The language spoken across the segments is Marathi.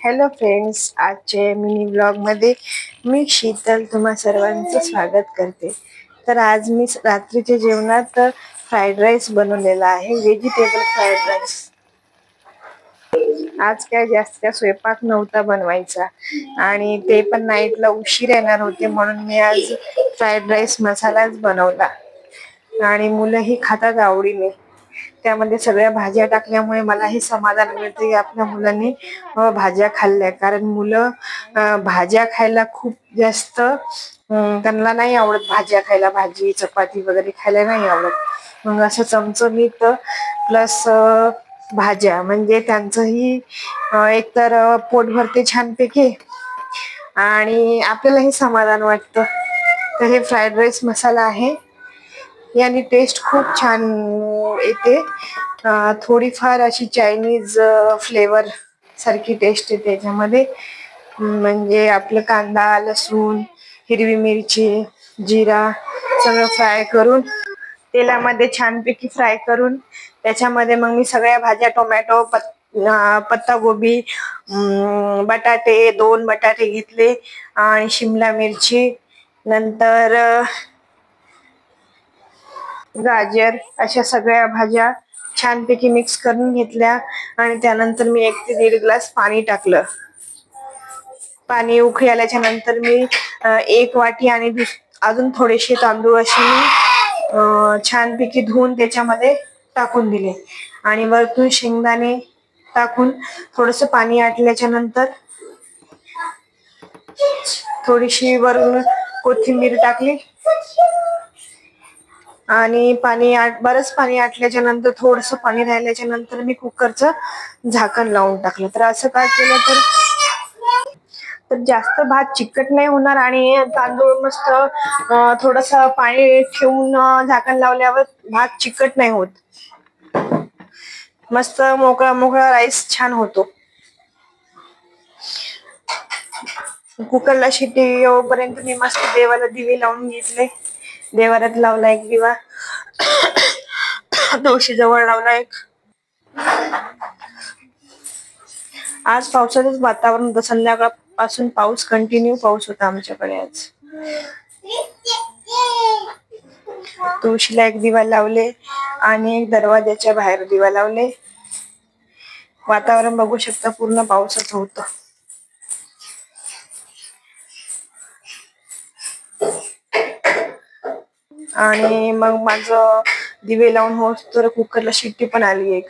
हॅलो फ्रेंड्स, आजचे मिनी ब्लॉग मध्ये मी शीतल तुम्हा सर्वांचं स्वागत करते. तर आज मी रात्रीच्या जेवणात फ्राईड राईस बनवलेला आहे, व्हेजिटेबल फ्राईड राईस. आज काय जास्त काय स्वयंपाक नव्हता बनवायचा आणि ते पण नाईटला उशीर येणार होते, म्हणून मी आज फ्राईड राईस मसालाच बनवला आणि मुलंही खातात आवडीने. त्यामध्ये सगळ्या भाज्या टाकल्यामुळे मला हे समाधान मिळते की आपल्या मुलांनी भाज्या खाल्ल्या, कारण मुलं भाज्या खायला खूप जास्त त्यांना नाही आवडत. भाज्या खायला, भाजी चपाती वगैरे खायला नाही आवडत. मग असं चमचमीत प्लस भाज्या म्हणजे त्यांचंही एकतर पोट भरते छानपैकी आणि आपल्यालाही समाधान वाटतं. तर हे फ्राईड राईस मसाला आहे, याने टेस्ट खूप छान येते. थोडीफार अशी चायनीज फ्लेवर सारखी टेस्ट येते याच्यामध्ये. म्हणजे आपलं कांदा, लसूण, हिरवी मिरची, जिरा सगळं फ्राय करून तेलामध्ये छानपैकी फ्राय करून त्याच्यामध्ये मग मी सगळ्या भाज्या टोमॅटो, पत्तागोबी, बटाटे 2 बटाटे घेतले आणि शिमला मिरची, नंतर गाजर, अशा सगळ्या भाज्या छानपैकी मिक्स करून घेतल्या आणि त्यानंतर मी 1 ते 1.5 ग्लास पाणी टाकलं. पाणी उकळी आल्याच्या नंतर मी 1 वाटी आणि अजून थोडेसे तांदूळ असे मी छानपैकी धुवून त्याच्यामध्ये टाकून दिले आणि वरतून शेंगदाणे टाकून थोडस पाणी आटल्याच्या नंतर थोडीशी वरून कोथिंबीर टाकली आणि बरंच पाणी आटल्याच्या नंतर थोडस पाणी राहिल्याच्या नंतर मी कुकरचं झाकण लावून टाकलं. तर असं काय केलं तर जास्त भात चिकट नाही होणार आणि तांदूळ मस्त थोडस पाणी ठेवून झाकण लावल्यावर भात चिकट नाही होत. मस्त मोकळा मोकळा राईस छान होतो. कुकरला शिट्टी येऊपर्यंत मी मस्त देवाला दिवे लावून घेतले. देवाऱ्यात लावला 1 दिवा, तुळशी जवळ लावला 1. आज पावसाचंच वातावरण होतं, संध्याकाळपासून पाऊस कंटिन्यू पाऊस होता आमच्याकडे आज. तुळशीला 1 दिवा लावले आणि दरवाजाच्या बाहेर दिवा लावले. वातावरण बघू शकता, पूर्ण पावसाचं होतं. आणि मग माझं दिवे लावून होत तर कुकरला शिट्टी पण आली 1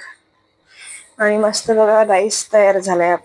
आणि मस्त बघा राईस तयार झालाय.